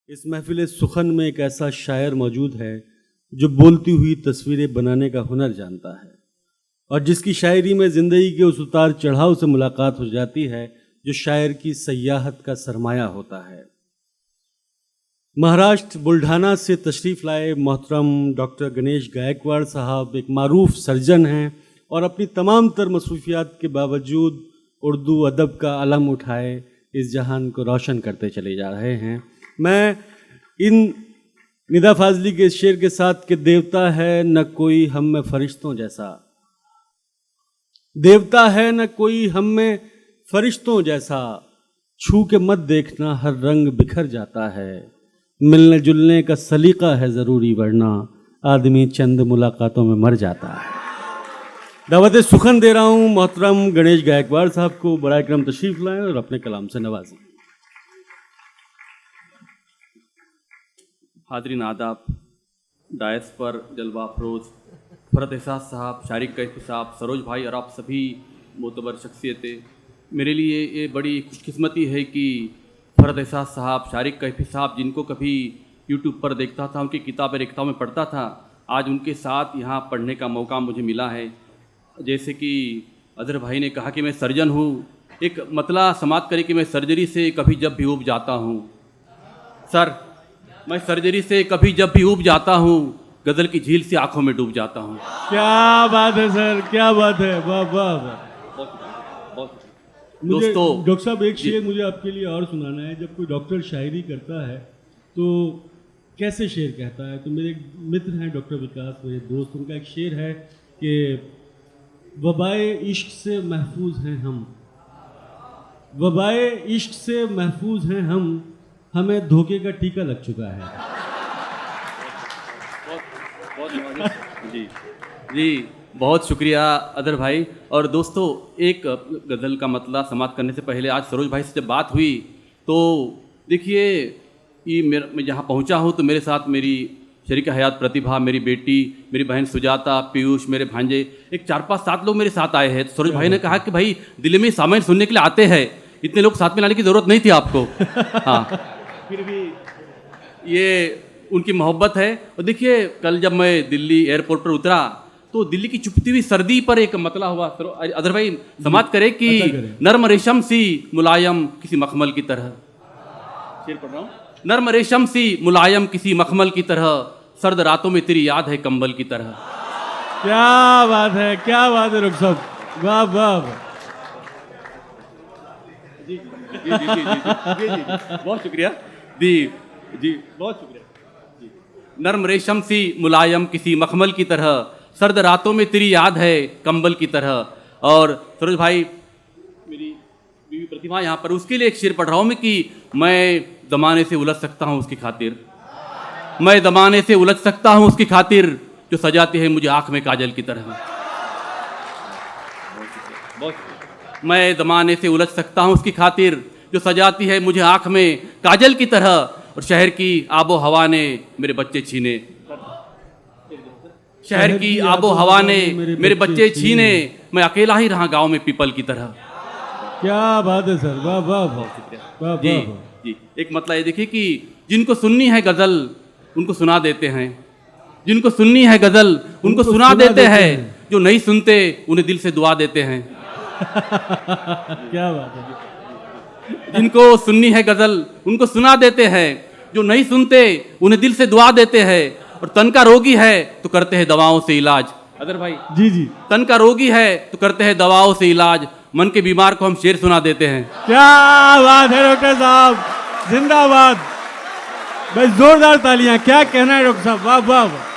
इस महफिल सुखन में एक ऐसा शायर मौजूद है जो बोलती हुई तस्वीरें बनाने का हुनर जानता है और जिसकी शायरी में ज़िंदगी के उस उतार चढ़ाव से मुलाकात हो जाती है जो शायर की सयाहत का सरमाया होता है। महाराष्ट्र बुल्ढाना से तशरीफ़ लाए मोहतरम डॉक्टर गणेश गायकवाड़ साहब एक मारूफ सर्जन हैं और अपनी तमाम तर मसरूफियात के बावजूद उर्दू अदब का अलम उठाए इस जहान को रोशन करते चले जा रहे हैं। मैं इन निदा फाजली के शेर के साथ कि देवता है न कोई हम में फरिश्तों जैसा, देवता है न कोई हम में फरिश्तों जैसा, छू के मत देखना हर रंग बिखर जाता है, मिलने जुलने का सलीका है ज़रूरी वरना आदमी चंद मुलाकातों में मर जाता है। दावत सुखन दे रहा हूँ मोहतरम गणेश गायकवाड़ साहब को, बड़ा करम तशरीफ़ लाएं और अपने कलाम से नवाजें। हाज़रीन आदाब, डायस पर जलवा अफरोज़ फरहत एहसास साहब, शारिक कैफी साहब, सरोज भाई और आप सभी मोतबर शख्सियतें, मेरे लिए ये बड़ी खुशकिस्मती है कि फरहत एहसास साहब, शारिक कैफी साहब, जिनको कभी यूट्यूब पर देखता था, उनकी किताबें रेखताओं में पढ़ता था, आज उनके साथ यहाँ पढ़ने का मौका मुझे मिला है। जैसे कि अज़हर भाई ने कहा कि मैं सर्जन हूँ, एक मतला समाप्त करे कि मैं सर्जरी से कभी जब भी ऊब जाता हूँ। सर, मैं सर्जरी से कभी जब भी ऊब जाता हूँ, गज़ल की झील से आंखों में डूब जाता हूँ। क्या बात है सर, क्या बात है, वाह वाह वाह। दोस्तों, डॉक्टर साहब एक शेर मुझे आपके लिए और सुनाना है। जब कोई डॉक्टर शायरी करता है तो कैसे शेर कहता है? तो मेरे एक मित्र हैं डॉक्टर विकास, मेरे दोस्त, उनका एक शेर है कि वबाए इश्क से महफूज हैं हम, वबाए इश्क से महफूज हैं हम, हमें धोखे का टीका लग चुका है। जी जी, बहुत शुक्रिया अदर भाई। और दोस्तों, एक गज़ल का मतला समाप्त करने से पहले आज सरोज भाई से जब बात हुई तो देखिए, ये मैं जहाँ पहुँचा हूँ तो मेरे साथ मेरी शरीक हयात प्रतिभा, मेरी बेटी, मेरी बहन सुजाता, पीयूष, मेरे भांजे, एक 4-5-7 लोग मेरे साथ आए हैं। तो सरोज भाई ने कहा कि भाई दिल्ली में सामान्य सुनने के लिए आते हैं, इतने लोग साथ में लाने की ज़रूरत नहीं थी आपको। हाँ, फिर भी ये उनकी मोहब्बत है। और देखिए, कल जब मैं दिल्ली एयरपोर्ट पर उतरा तो दिल्ली की चुपती हुई सर्दी पर एक मतला हुआ। अदर भाई समाप्त करे कि नर्म रेशम सी मुलायम किसी मखमल की तरह, शेर पढ़ रहा हूँ, नर्म रेशम सी मुलायम किसी मखमल की तरह, सर्द रातों में तेरी याद है कंबल की तरह। क्या बात है, क्या बात है डॉक्टर साहब, वाह वाह। जी जी जी जी जी जी, बहुत शुक्रिया जी जी, बहुत शुक्रिया जी। नर्म रेशम सी मुलायम किसी मखमल की तरह, सर्द रातों में तेरी याद है कंबल की तरह। और सरोज भाई, मेरी बीवी प्रतिभा यहाँ पर, उसके लिए एक शेर पढ़ रहा हूँ मैं कि मैं ज़माने से उलझ सकता हूँ उसकी खातिर, मैं ज़माने से उलझ सकता हूँ उसकी खातिर, जो सजाती है मुझे आँख में काजल की तरह। मैं ज़माने से उलझ सकता हूँ उसकी खातिर, जो सजाती है मुझे आँख में काजल की तरह, और शहर की आबो हवा ने मेरे बच्चे छीने, शहर की आबो हवा ने मेरे बच्चे छीने, मैं अकेला ही रहा गांव में पीपल की तरह। क्या बात है सर, वाह वाह वाह जी जी। एक मतलब ये देखिए कि जिनको सुननी है गज़ल उनको सुना देते हैं, जिनको सुननी है गज़ल उनको सुना देते हैं, जो नहीं सुनते उन्हें दिल से दुआ देते हैं। क्या बात है। जिनको सुननी है गज़ल उनको सुना देते हैं, जो नहीं सुनते उन्हें दिल से दुआ देते हैं, और तन का रोगी है तो करते हैं दवाओं से इलाज। अदर भाई जी जी, तन का रोगी है तो करते हैं दवाओं से इलाज, मन के बीमार को हम शेर सुना देते हैं। क्या बात है डॉक्टर साहब, जिंदाबाद। बस जोरदार तालियां। क्या कहना है डॉक्टर साहब, वाह वाह वाह।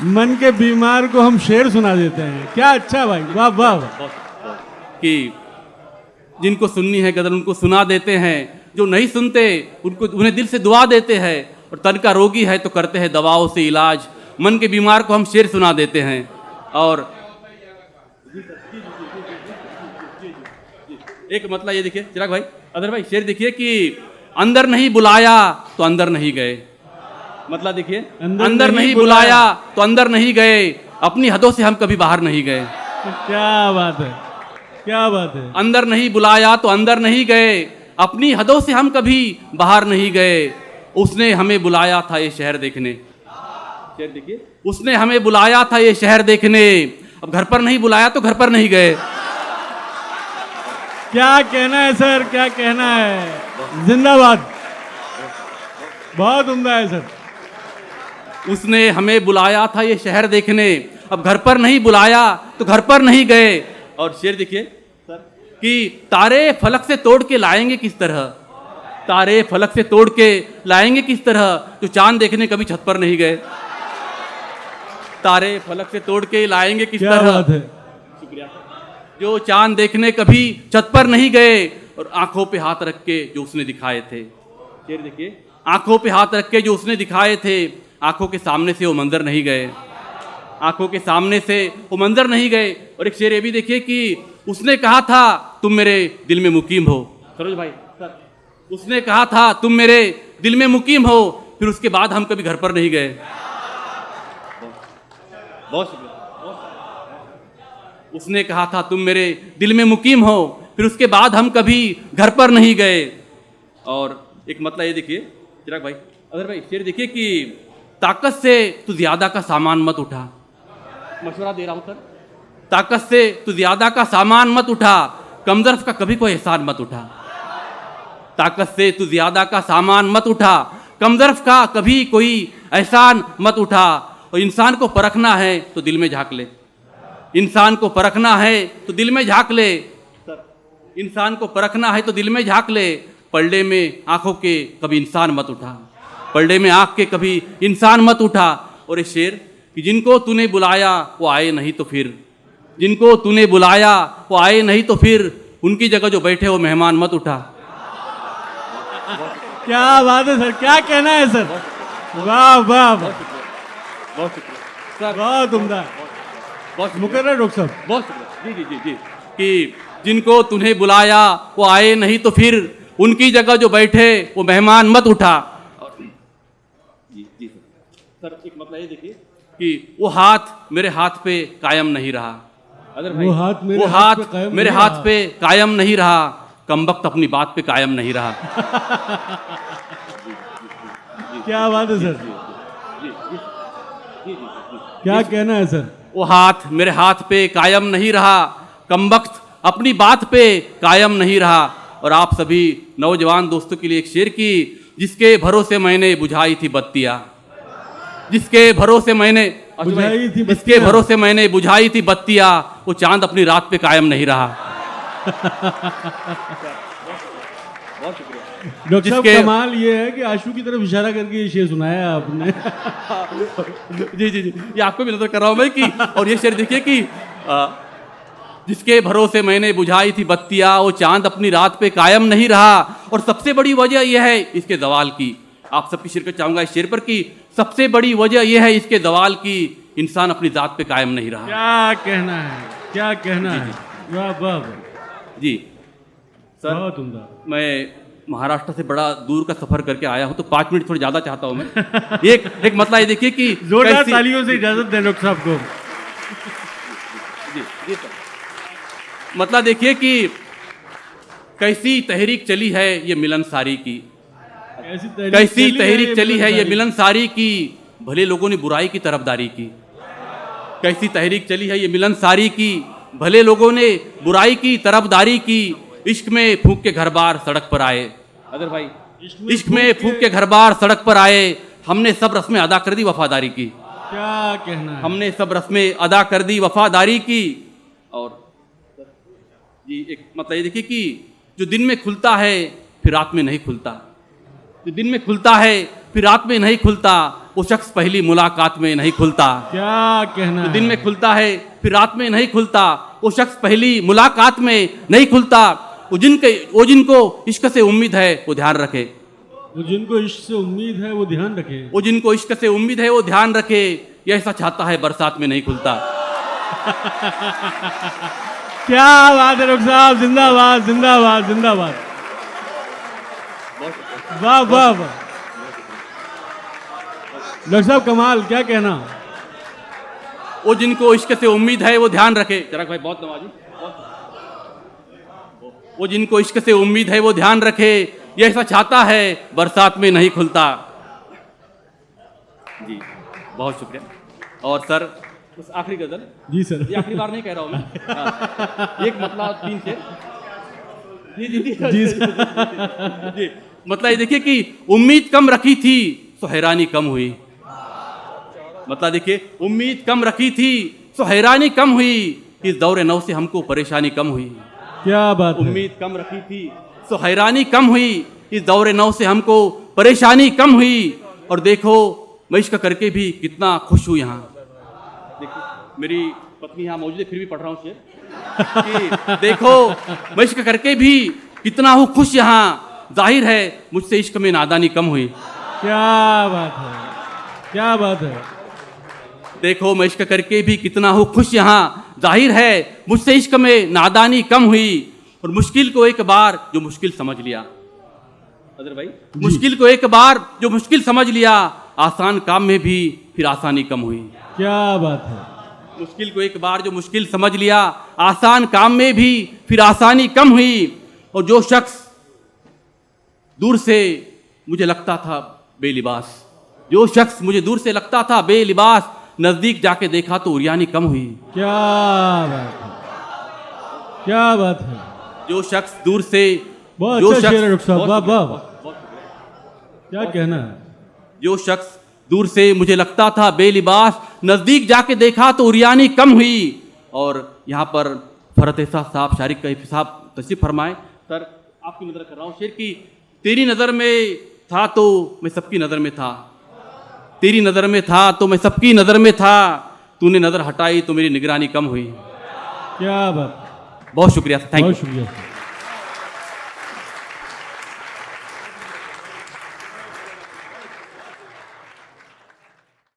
मन के बीमार को हम शेर सुना देते हैं, क्या अच्छा भाई, वाह वाह वाह। कि जिनको सुननी है गज़ल उनको सुना देते हैं, जो नहीं सुनते उनको उन्हें दिल से दुआ देते हैं, और तन का रोगी है तो करते हैं दवाओं से इलाज, मन के बीमार को हम शेर सुना देते हैं। और एक मतलब ये देखिए चिराग भाई, अदर भाई, शेर देखिए कि अंदर नहीं बुलाया तो अंदर नहीं गए, मतलब देखिए, अंदर नहीं बुलाया तो अंदर नहीं गए, अपनी हदों से हम कभी बाहर नहीं गए। क्या बात है, क्या बात है। अंदर नहीं बुलाया तो अंदर नहीं गए, अपनी हदों से हम कभी बाहर नहीं गए, उसने हमें बुलाया था ये शहर देखने। शेर देखिए, उसने हमें बुलाया था ये शहर देखने, अब घर पर नहीं बुलाया तो घर पर नहीं गए। क्या कहना है सर, क्या कहना है, जिंदाबाद, बहुत उम्दा है सर। उसने हमें बुलाया था ये शहर देखने, अब घर पर नहीं बुलाया तो घर पर नहीं गए। और शेर देखिए कि तारे फलक से तोड़ के लाएंगे किस तरह, तारे फलक से तोड़ के लाएंगे किस तरह, जो चांद देखने कभी छत पर नहीं गए। तारे फलक से तोड़ के लाएंगे किस क्या तरह, बात है, शुक्रिया, जो चांद देखने कभी छत पर नहीं गए। और आंखों पे हाथ रख के जो उसने दिखाए थे, शेर देखिए, आंखों पे हाथ रख के जो उसने दिखाए थे, आंखों के सामने से वो मंजर नहीं गए, आंखों के सामने से वो मंजर नहीं गए। और एक शेर ये भी देखिए कि उसने कहा था तुम मेरे दिल में मुकीम हो। सरोज भाई सर, उसने कहा था तुम मेरे दिल में मुकीम हो, फिर उसके बाद हम कभी घर पर नहीं गए। बहुत शुक्रिया। उसने कहा था तुम मेरे दिल में मुकीम हो, फिर उसके बाद हम कभी घर पर नहीं गए। और एक मतलब ये देखिए चिराग भाई, अगर भाई शेर देखिए कि ताकत से तू ज्यादा का सामान मत उठा, मशवरा दे रहा हूं सर, ताकत से तू ज्यादा का सामान मत उठा, कमजोर का कभी कोई एहसान मत उठा। ताकत से तू ज्यादा का सामान मत उठा, कमजोर का कभी कोई एहसान मत उठा। और इंसान को परखना है तो दिल में झांक ले, इंसान को परखना है तो दिल में झांक ले, इंसान को परखना है तो दिल में झांक ले। पलड़े में आंखों के कभी इंसान मत उठा, पलड़े में आंख के कभी इंसान मत उठा। और ये शेर कि जिनको तूने बुलाया वो आए नहीं तो फिर, जिनको तूने बुलाया वो आए नहीं तो फिर, उनकी जगह जो बैठे वो मेहमान मत उठा। क्या बात है सर, क्या कहना है सर, वाह वाह वाह, बहुत शुक्रिया सर, बहुत उम्दा, बहुत मुकर्रर डॉक्टर साहब, बहुत शुक्रिया। जी जी जी जी कि जिनको तूने बुलाया वो आए नहीं तो फिर, उनकी जगह जो बैठे वो मेहमान मत उठा। जी जी सर, एक मतलब ये देखिए कि वो हाथ मेरे हाथ पे कायम नहीं रहा, अगर भाई वो हाथ मेरे वो हाथ हाथ पे कायम मेरे नहीं हाथ रहा। पे कायम नहीं रहा, कमबख्त अपनी बात पे कायम नहीं रहा। क्या बात है सर, क्या कहना है सर, वो हाथ मेरे हाथ पे कायम नहीं रहा, कमबख्त अपनी बात पे कायम नहीं रहा। और आप सभी नौजवान दोस्तों के लिए एक शेर की, जिसके भरोसे मैंने बुझाई थी बत्तियां, जिसके भरोसे मैंने बुझाई थी जिसके बत्तियां। भरोसे मैंने बुझाई थी बत्तियां, वो चांद अपनी रात पे कायम नहीं रहा। डॉक्टर साहब जिसके- कमाल ये है कि आशू की तरफ इशारा करके ये शेर सुनाया आपने। जी जी जी, ये आपको भी नजर कर रहा हूं मैं कि, और ये शेर देखिए कि जिसके भरोसे मैंने बुझाई थी बत्तियां, वो चांद अपनी रात पे कायम नहीं रहा। और सबसे बड़ी वजह यह है इसके जवाल की, आप सबकी शिरकत चाहूंगा इस शेर पर कि सबसे बड़ी वजह यह है इसके जवाल की, इंसान अपनी जात पे कायम नहीं रहा। क्या कहना है, क्या कहना है, वाह वाह वाह, जी सर, बहुत उम्दा। मैं महाराष्ट्र से बड़ा दूर का सफर करके आया हूं, तो 5 मिनट थोड़ा ज्यादा चाहता हूं मैं। एक मतलब ये देखिए कि जोरदार कैसी- तालियों से इजाजत दें डॉक्टर साहब को। जी जी सर, मतलब देखिए कि कैसी तहरीक चली है ये मिलनसारी की, कैसी तहरीक चली है ये मिलनसारी की, भले लोगों ने बुराई की तरफदारी की। कैसी तहरीक चली है ये मिलनसारी की, भले लोगों ने बुराई की तरफदारी की। इश्क में फूंक के घर बार सड़क पर आए, अगर भाई इश्क में फूंक के घर बार सड़क पर आए, हमने सब रस्में अदा कर दी वफादारी की, क्या कहना है, हमने सब रस्में अदा कर दी वफादारी की। और जी एक मतलब ये देखिए कि जो दिन में खुलता है फिर रात में नहीं खुलता, जो दिन में खुलता है फिर रात में नहीं खुलता, वो शख्स पहली मुलाकात में नहीं खुलता। क्या कहना जो है, दिन में खुलता है फिर रात में नहीं खुलता, वो शख्स पहली मुलाकात में नहीं खुलता। वो जिनको इश्क से उम्मीद है वो ध्यान रखे, वो जिनको इश्क से उम्मीद है वो ध्यान रखे। वो जिनको इश्क से उम्मीद है वो ध्यान रखे, ये ऐसा चाहता है बरसात में नहीं खुलता। क्या बात है डॉक्टर साहब, जिंदाबाद जिंदाबाद जिंदाबाद, वाह वाह वाह, डॉक्टर साहब कमाल, क्या कहना। वो जिनको इश्क से उम्मीद है वो ध्यान रखे। चिराग भाई बहुत नवाजी, वो जिनको इश्क से उम्मीद है वो ध्यान रखे, ये ऐसा छाता है बरसात में नहीं खुलता। जी बहुत शुक्रिया। और सर उस आखिरी गजल, जी सर। ये आखिरी बार नहीं कह रहा हूँ मैं, हाँ, एक मतलब 3 शेर। जी जी जी जी जी, मतलब ये देखिए कि उम्मीद कम रखी थी तो हैरानी कम हुई। मतलब देखिए, उम्मीद कम रखी थी तो हैरानी कम हुई, इस दौरे नौ से हमको परेशानी कम हुई। क्या बात है। उम्मीद कम रखी थी तो हैरानी कम हुई, इस दौरे नौ से हमको परेशानी कम हुई। और देखो मैं इश्क करके भी कितना खुश हूँ यहाँ। देखिए मेरी पत्नी यहाँ मौजूद है, फिर भी पढ़ रहा हूँ शेर कि देखो मैं इश्क करके भी कितना हूँ खुश यहाँ, जाहिर है मुझसे इश्क में नादानी कम हुई। क्या बात है, क्या बात है। देखो मैं इश्क करके भी कितना हूँ खुश यहाँ, जाहिर है मुझसे इश्क में नादानी कम हुई। और मुश्किल को एक बार जो मुश्किल समझ लिया, अदर भाई, मुश्किल को एक बार जो मुश्किल समझ लिया, आसान काम में भी फिर आसानी कम हुई। क्या बात है। मुश्किल को एक बार जो मुश्किल समझ लिया, आसान काम में भी फिर आसानी कम हुई। और जो शख्स दूर से मुझे लगता था बेलिबास, जो शख्स मुझे दूर से लगता था बेलिबास, नजदीक जाके देखा तो उरियानी कम हुई। क्या बात है, क्या बात है। जो शख्स दूर से, बहुत जो अच्छा शख्स, शेर है डॉक्टर साहब, वाह वाह, बहुत- क्या कहना है। जो शख्स दूर से मुझे लगता था बेलिबास, नजदीक जाके देखा तो उरियानी कम हुई। और यहाँ पर फरत साहब शारिक का साहब तशरीफ फरमाए। सर आपकी नजर कर रहा हूँ शेर की, तेरी नज़र में था तो मैं सबकी नज़र में था, तेरी नज़र में था तो मैं सबकी नज़र में था, तूने नज़र हटाई तो मेरी निगरानी कम हुई। क्या बात। बहुत शुक्रिया, थैंक यू। बहुत शुक्रिया।